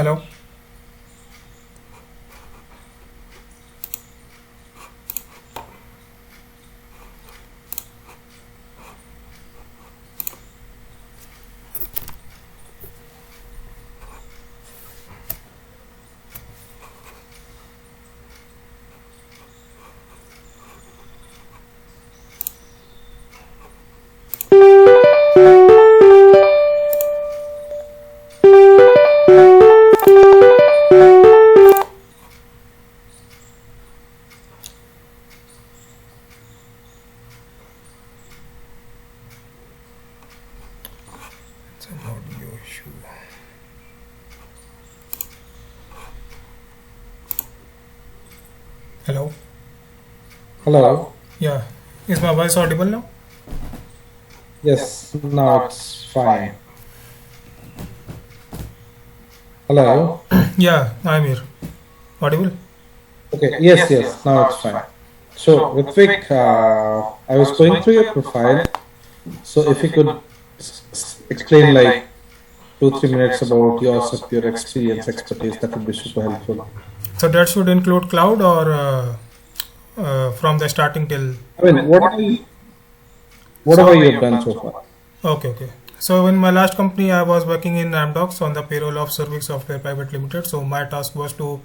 Hello. Some audio issue. Hello. Hello. Yeah. Is my voice audible now? Yes, now it's fine. Hello. Yeah, I'm here. Audible? Okay. Yes. Now it's fine. So, Ritvik, I was going through your profile. So, if you could explain like 2-3 minutes about yourself, your experience, expertise, that would be super helpful. So that should include cloud or from the starting till. I mean, whatever you've done so far. Okay. So in my last company, I was working in Amdocs on the payroll of Service Software Private Limited. So my task was to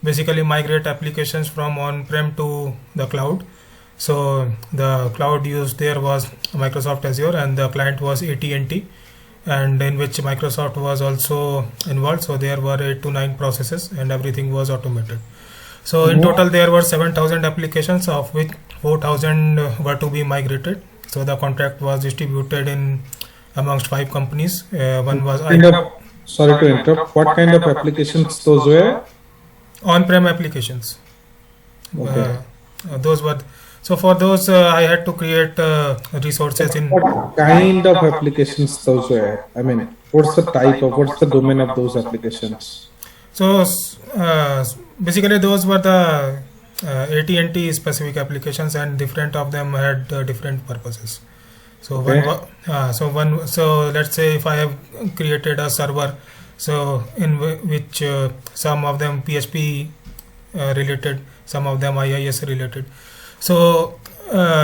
basically migrate applications from on-prem to the cloud. So the cloud used there was Microsoft Azure, and the client was AT&T, and in which Microsoft was also involved. So there were 8 to 9 processes, and everything was automated. So in total, there were 7,000 applications, of which 4,000 were to be migrated. So the contract was distributed in amongst 5 companies. One was Sorry to interrupt. What kind of applications those were? on-prem applications. Okay. Those were so for those I had to create resources in. What kind of applications those were? I mean, what's the type of, what's the domain of those applications? So basically, those were the AT&T specific applications, and different of them had different purposes. So Okay. so let's say if I have created a server, so in which some of them PHP related, some of them IIS related. So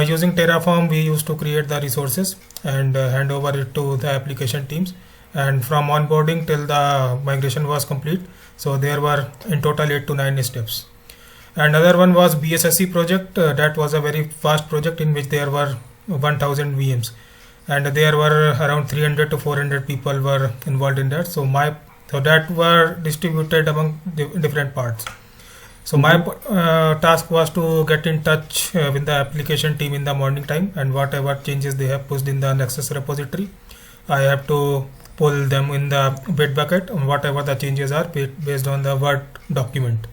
using Terraform, we used to create the resources and hand over it to the application teams. And from onboarding till the migration was complete, so there were in total 8 to 9 steps. Another one was BSSC project. That was a very fast project in which there were 1,000 VMs, and there were around 300 to 400 people were involved in that. So that were distributed among different parts. So my task was to get in touch with the application team in the morning time, and whatever changes they have pushed in the Nexus repository, I have to pull them in the Bitbucket, and whatever the changes are based on the Word document.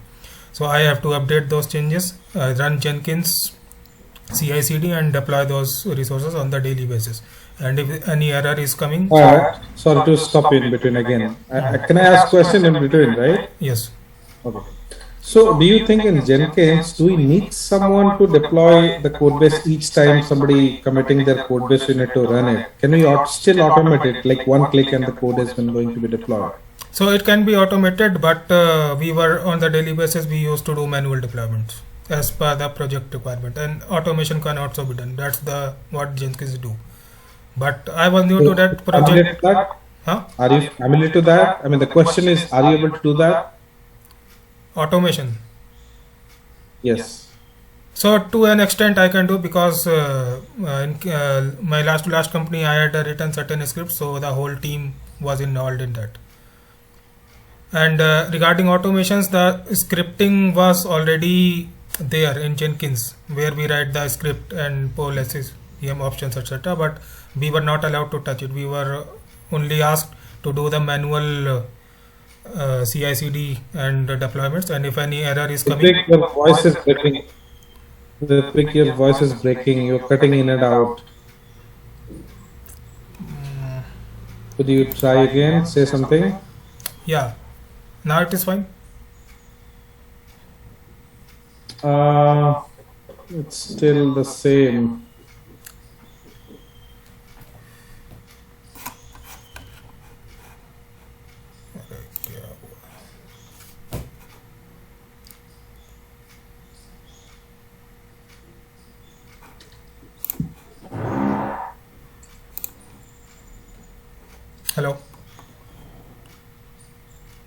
So I have to update those changes, run Jenkins CI/CD, and deploy those resources on the daily basis. And if any error is coming, Sorry to stop in between again. Can I ask question in between, right? yes. Okay. So, do you think in Jenkins, do we need someone to deploy the code base each time somebody committing their code base, we need to run it? Can we still automate it, like one click and the code is going to be deployed? So it can be automated, but we were on the daily basis, we used to do manual deployments as per the project requirement, and automation can also be done. That's what Jenkins do. But I was new to that project. Are you familiar to that? I mean, the question is, are you able to do that? Automation. Yes. So to an extent I can do, because in my last company I had written certain scripts, so the whole team was involved in that. And regarding automations, the scripting was already there in Jenkins, where we write the script and pull SCCM options, etc. But we were not allowed to touch it. We were only asked to do the manual CI/CD and deployments, and if any error is coming. Your voice is breaking. Your voice is breaking. You're cutting in and out. Could you try again? Say something. Yeah. Now it is fine. It's still the same. Hello.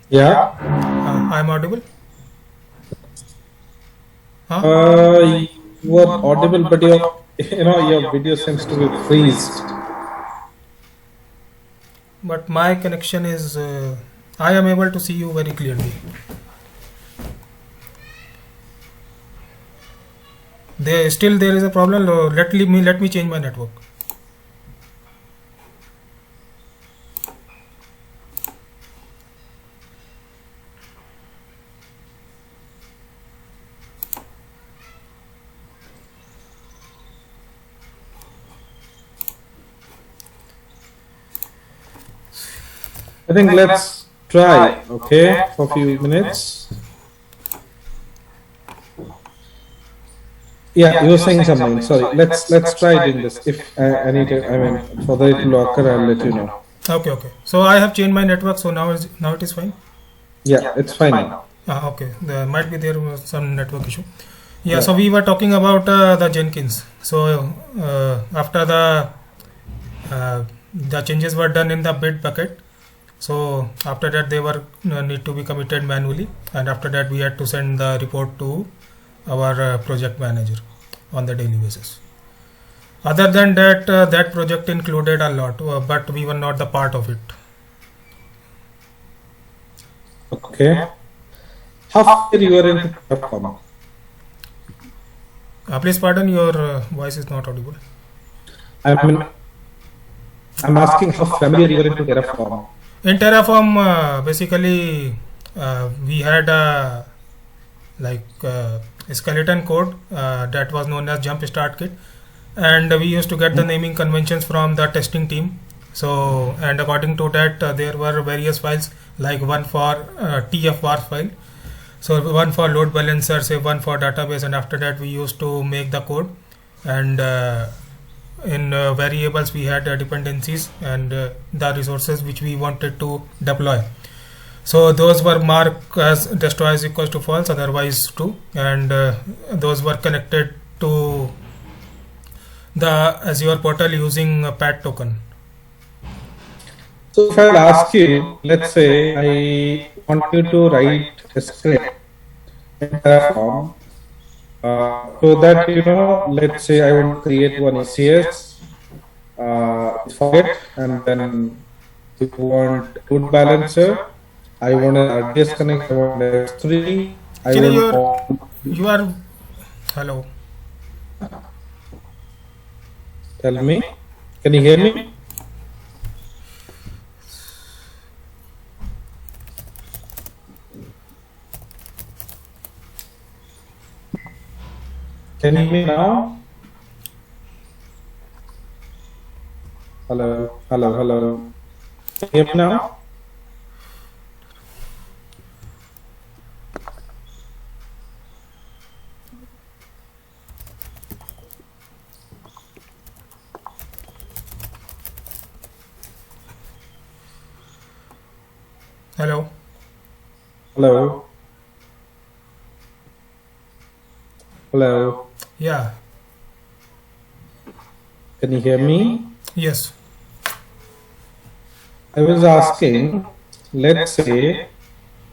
Yeah. I'm audible. Huh? You are audible, but your your video seems to be freezed. But my connection is. I am able to see you very clearly. There is a problem. Let me change my network. I think let's try, okay, for a few minutes. Yeah, you were saying something. Sorry. Let's try doing this. If I need to, I mean, for that to occur, I'll let you know. Okay. So I have changed my network. So now it is fine. Yeah, it's fine now. Okay. There was some network issue. Yeah. So we were talking about the Jenkins. So after the changes were done in the bid bucket. So after that they were need to be committed manually, and after that we had to send the report to our project manager on the daily basis. Other than that, that project included a lot, but we were not the part of it. Okay. How far you are into Terraform? Please pardon, your voice is not audible. I mean, I'm asking how familiar you are into Terraform. In Terraform, basically, we had a skeleton code that was known as Jump Start Kit, and we used to get the naming conventions from the testing team. So, and according to that, there were various files, like one for TFVAR file, so one for load balancer, say one for database, and after that we used to make the code, and in variables we had dependencies and the resources which we wanted to deploy. So those were marked as destroy is equals to false, otherwise true, and those were connected to the Azure portal using a PAT token. So if I'll ask you, let's say I want you to write a script in Terraform, so that let's say I want to create one ECS for it, and then you want load balancer, I want an RDS connect, I want S3, you are hello. Tell me, can you hear me? Can you hear me now? Hello. Can you hear me now? Hello. Yeah. Can you hear me? Yes. I was asking, let's say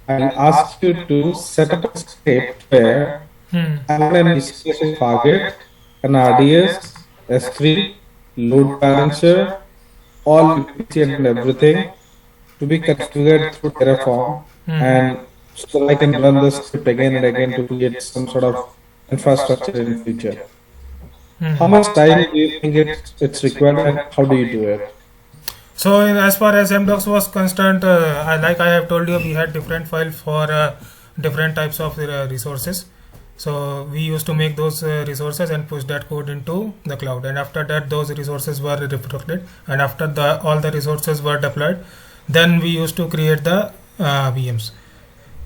I'll ask you to set up a script where I want an ECS target, an RDS, S3, load balancer, all VPC and everything to be configured through Terraform, and so that I can run the script again and again to create some sort of infrastructure in the future. How much time do you think it's required, and how do you do it? So as far as MDocs was concerned, like I have told you, we had different files for different types of resources. So we used to make those resources and push that code into the cloud, and after that those resources were reflected, and after all the resources were deployed, then we used to create the VMs.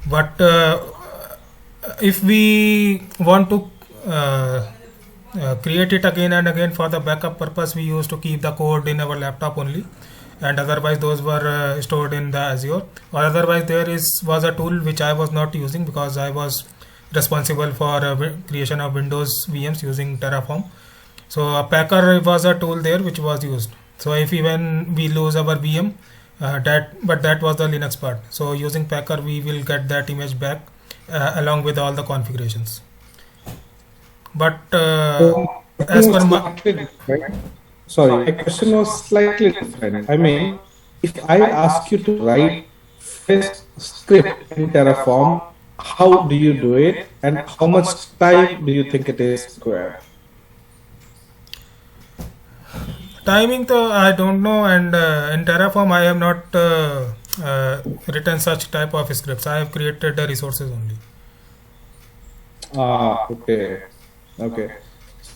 But if we want to create it again and again for the backup purpose, we used to keep the code in our laptop only, and otherwise those were stored in the Azure, or otherwise there was a tool which I was not using because I was responsible for creation of Windows VMs using Terraform. So a Packer was a tool there which was used. So if even we lose our VM, But that was the Linux part. So using Packer, we will get that image back along with all the configurations. But So my as question per was my slightly different. Sorry, my question was slightly different. I mean, if I ask you to write fresh script in Terraform, how do you do it, and how much time do you think it is required? timing, though, I don't know. And in Terraform, I have not written such type of scripts. I have created the resources only. Okay, okay.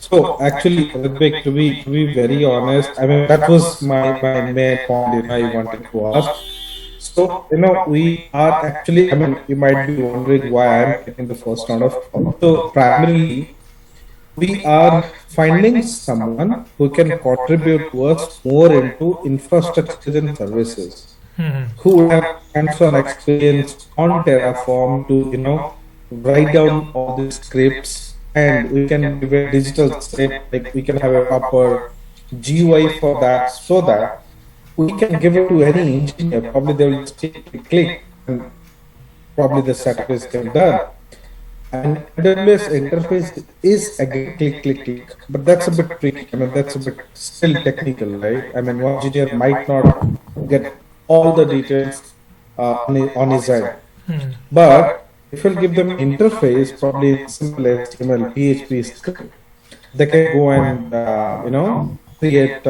So actually, Ritwik, to be very honest, I mean that was my main point. I wanted to ask. So we are actually. I mean, you might be wondering why I'm getting the first round of call. So primarily, we are finding someone who can contribute to us more into infrastructure and services, Hmm. who would have hands-on experience on Terraform to write down all the scripts, and we can give a digital state, like we can have a proper GUI for that, so that we can give it to any engineer. Probably they will just click, and probably the setup is done. And AWS interface is again click, click, click, but that's a bit tricky. I mean, that's a bit still technical, right? I mean, one engineer might not get all the details on his end, Hmm. but if you'll give them interface, probably in simple HTML, PHP script, they can go and create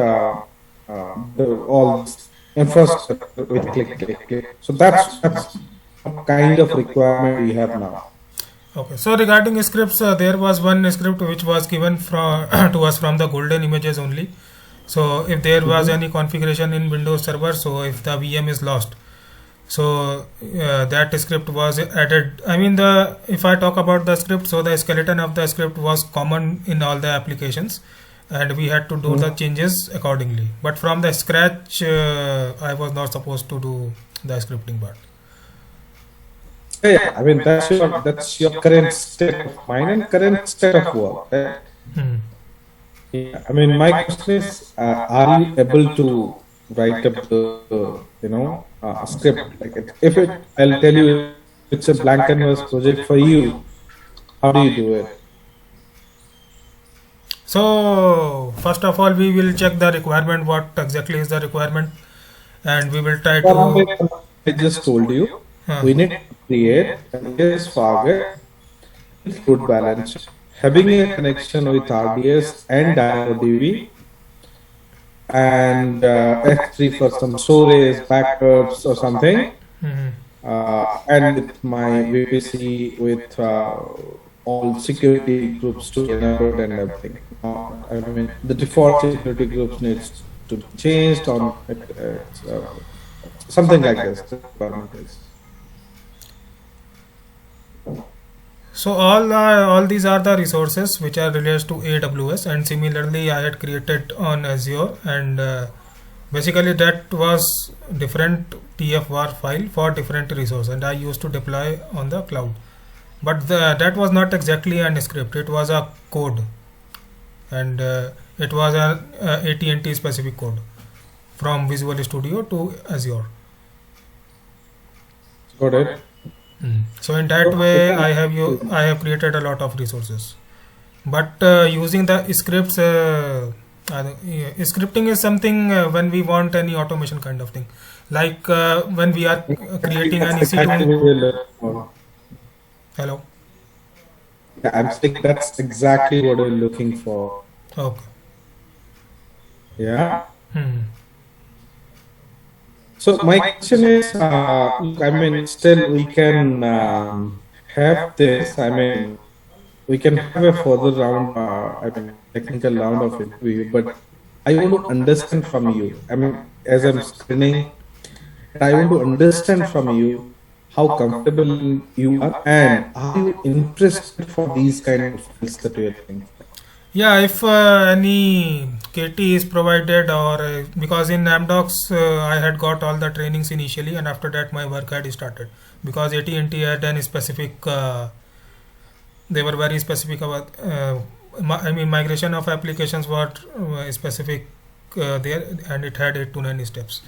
all this infrastructure with click, click, click. So that's a kind of requirement we have now. Okay, so regarding scripts, there was one script which was given from to us from the golden images only. So if there was any configuration in Windows Server, so if the VM is lost, so that script was added. I mean, the if I talk about the script, so the skeleton of the script was common in all the applications, and we had to do the changes accordingly. But from the scratch, I was not supposed to do the scripting part. Yeah, I mean that's your current state of mind and current state of work. Right? Hmm. Yeah, I mean, my question is, are you able to write up a script like it? If it, I'll tell you, it's a blank canvas project for you. How do you do it? So first of all, we will check the requirement. What exactly is the requirement, and we will try Well, to. I just told you, Uh, we need to create an AS target with load balancer, having a connection with RDS and DynamoDB, and S3 for some storage, backups, or something. mhm. And with my VPC with all security groups to be enabled and everything. I mean, the default security groups needs to be changed on something like this. The requirement is. So all these are the resources which are related to AWS, and similarly I had created on Azure, and basically that was different TF-var file for different resource, and I used to deploy on the cloud. But that was not exactly a script; it was a code, and it was a AT&T specific code from Visual Studio to Azure. Got it? So in that way, I have created a lot of resources. But using the scripts, scripting is something when we want any automation kind of thing, like when we are creating an That's EC2. exactly what we're looking for. Hello. Yeah, I'm saying that's exactly what we're looking for. Okay. Yeah. Hmm. So my question is, look, I mean, still we can have this. I mean, we can have a further round. I mean, technical round of interview. But I want to understand from you. I mean, as I'm screening, I want to understand from you how comfortable you are, and are you interested for these kind of fields that we are doing? Yeah, if any KT is provided, or because in Amdocs I had got all the trainings initially, and after that my work had started, because AT&T had an specific. They were very specific about. I mean, migration of applications were specific there, and it had 8 to 9 steps.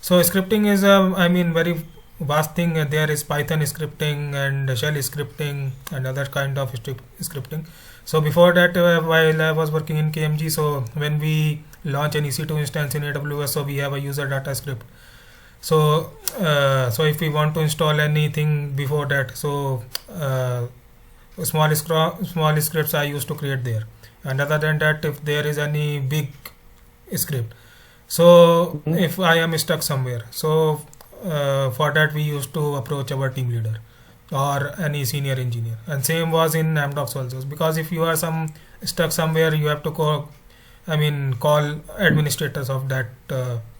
So scripting is I mean very vast thing. There is Python scripting and shell scripting and other kind of scripting. So before that, while I was working in KMG, so when we launch an EC2 instance in AWS, so we have a user data script. So so if we want to install anything before that, so small scripts I used to create there. And other than that, if there is any big script, so if I am stuck somewhere, so for that we used to approach our team leader or any senior engineer. And same was in Amdocs also, because if you are stuck somewhere, you have to call administrators of that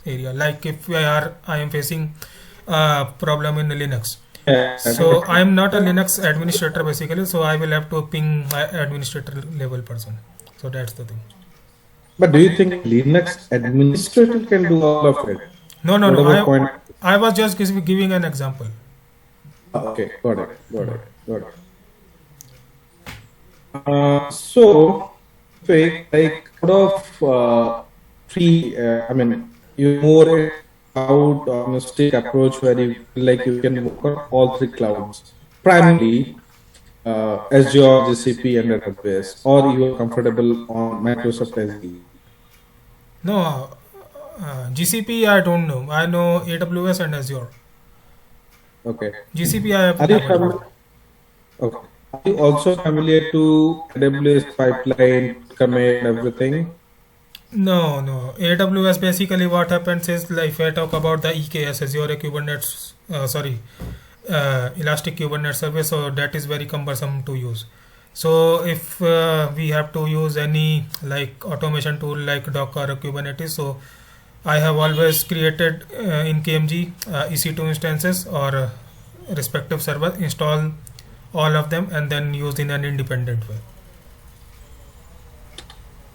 area. Like if I am facing a problem in Linux, so I am not a Linux administrator basically, so I will have to ping my administrator level person. So that's the thing. But do you think Linux administrator can do all of it? No. I was just giving an example. Okay, got it. So, like out of you more cloud agnostic approach where you like you can work on all three clouds, primarily Azure, GCP, and AWS, or you are comfortable on Microsoft Azure. No, GCP I don't know. I know AWS and Azure. Okay. GCP I have. Are you familiar? Okay. Are you also familiar to AWS pipeline, commit, everything? No. AWS basically what happens is, like if I talk about the EKS, Azure Kubernetes, Elastic Kubernetes Service, so that is very cumbersome to use. So if we have to use any like automation tool like Docker or Kubernetes, so I have always created in KMG EC2 instances or respective server, install all of them and then used in an independent way.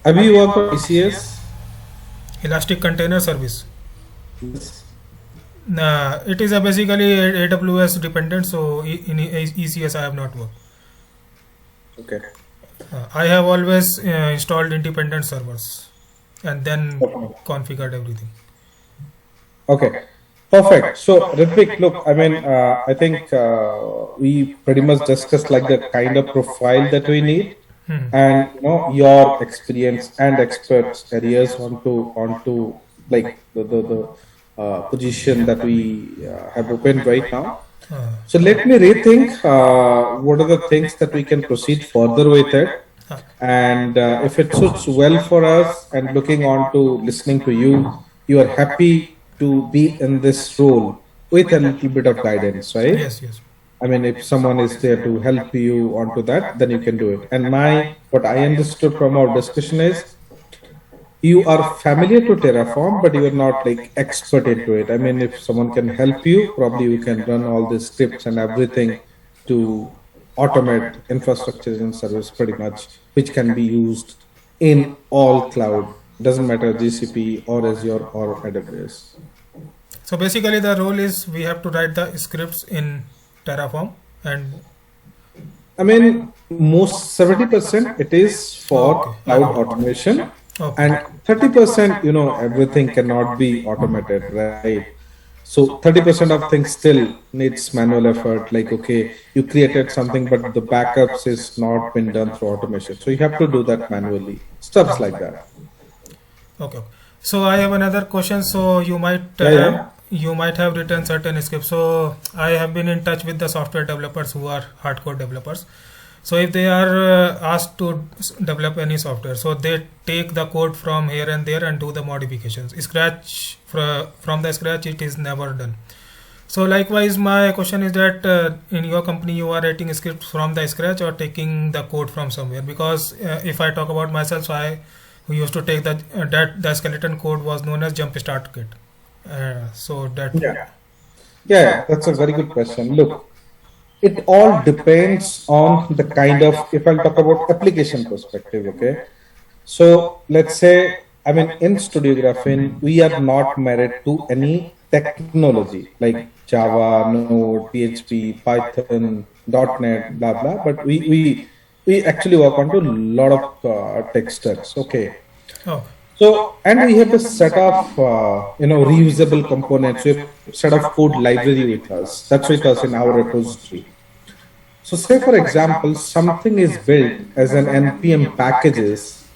Have you worked on ECS? Elastic Container Service. Yes. It is a basically AWS dependent, so in ECS I have not worked. Okay. I have always installed independent servers and then configured everything. Okay, perfect. So Ritvik, look, I think we pretty much discussed like the kind of profile that we need, and your experience and experts areas onto like the position that we have opened right now. So let me rethink what are the things that we can proceed further with it. And if it suits well for us and looking on to listening to you, you are happy to be in this role with a little bit of guidance, right? Yes. If someone is there to help you onto that, then you can do it. And what I understood from our discussion is you are familiar to Terraform, but you are not like expert into it. If someone can help you, probably you can run all the scripts and everything to automate infrastructure and service pretty much, which can be used in all cloud. Doesn't matter GCP or Azure or AWS. So basically the role is we have to write the scripts in Terraform, and most 70% it is for cloud automation. Okay. And 30%, everything cannot be automated, right? So 30% of things still needs manual effort. Like, okay, you created something, but the backups is not been done through automation. So you have to do that manually. Stuff like that. Okay. So I have another question. So you might you might have written certain scripts. So I have been in touch with the software developers who are hardcore developers. So if they are asked to develop any software, so they take the code from here and there and do the modifications. From the scratch, it is never done. So likewise, my question is that in your company, you are writing scripts from the scratch or taking the code from somewhere? Because if I talk about myself, so we used to take the skeleton code was known as Jumpstart Kit. So that yeah, that's a very good question. Look. It all depends on the kind of, if I'll talk about application perspective, okay? So let's say, in Studio Graphene, we are not married to any technology like Java, Node, PHP, Python, .NET, blah, blah. But we actually work on to a lot of tech stacks, okay? Oh. So, and we have a set of reusable components. We have a set of code library with us. That's with us in our repository. So, say for example, something is built as an npm packages,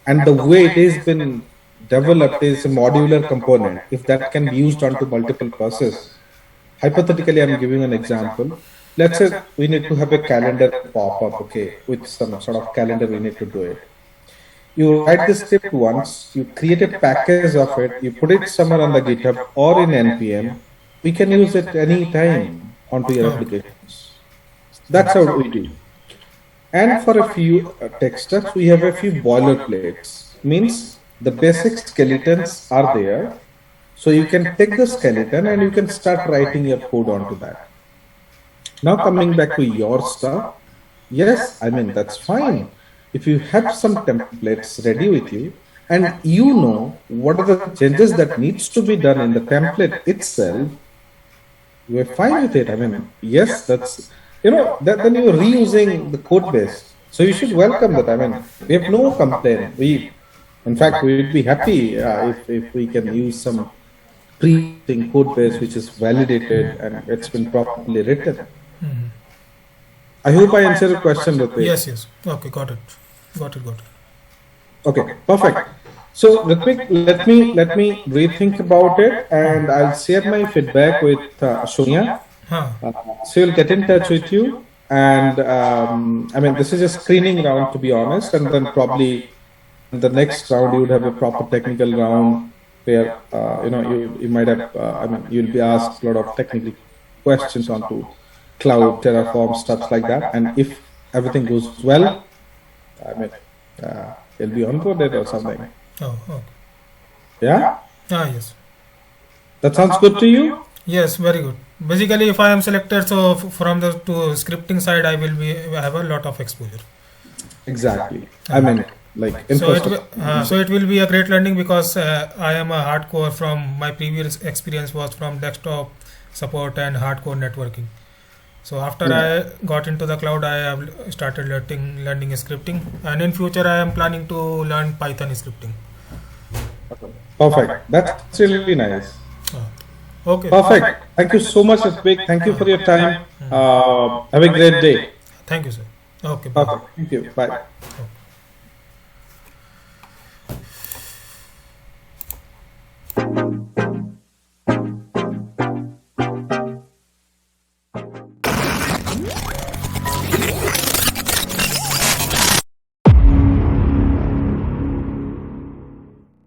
and the way it has been developed is a modular component. If that can be used onto multiple processes, hypothetically, I'm giving an example. Let's say we need to have a calendar pop up, okay, with some sort of calendar we need to do it. You write the script once, you create a package of it, you put it somewhere on the GitHub or in NPM. We can use it any time onto your applications. That's how we do. And for a few textures, we have a few boilerplates. Means the basic skeletons are there. So you can take the skeleton and you can start writing your code onto that. Now coming back to your stuff, yes, I mean, that's fine. If you have some templates ready with you and you know what are the changes that needs to be done in the template itself, we're fine with it. I mean, yes, that's, then you're reusing the code base. So you should welcome that. I mean, we have no complaint. In fact, we would be happy if we can use some pre-existing code base which is validated and it's been properly written. Mm-hmm. I hope I answered your question, Ritvik. Yes. Okay, got it. Okay, perfect. So Ritvik, let me rethink about it, and I'll share my feedback with Sonia. She will get in touch with you, and I mean, this is a screening round, to be honest, and then probably in the next round you would have a proper technical round where you might have I mean, you'll be asked a lot of technical questions onto cloud, Terraform, stuff like that, and if everything goes well, I mean, you'll be onboarded or something. Oh, okay. Yeah? Yes. That sounds good to you? Yes, very good. Basically, if I am selected, so from the scripting side, I have a lot of exposure. Exactly. I mean, like so it will be a great learning because I am a hardcore. From my previous experience was from desktop support and hardcore networking. So after I got into the cloud, I have started learning scripting, and in future I am planning to learn Python scripting. Perfect. That's really nice. Okay. Perfect. Thank you so much, Ritvik. Thank you for your time. Have a great day. Thank you, sir. Okay. Bye. Perfect. Thank you. Bye. Okay.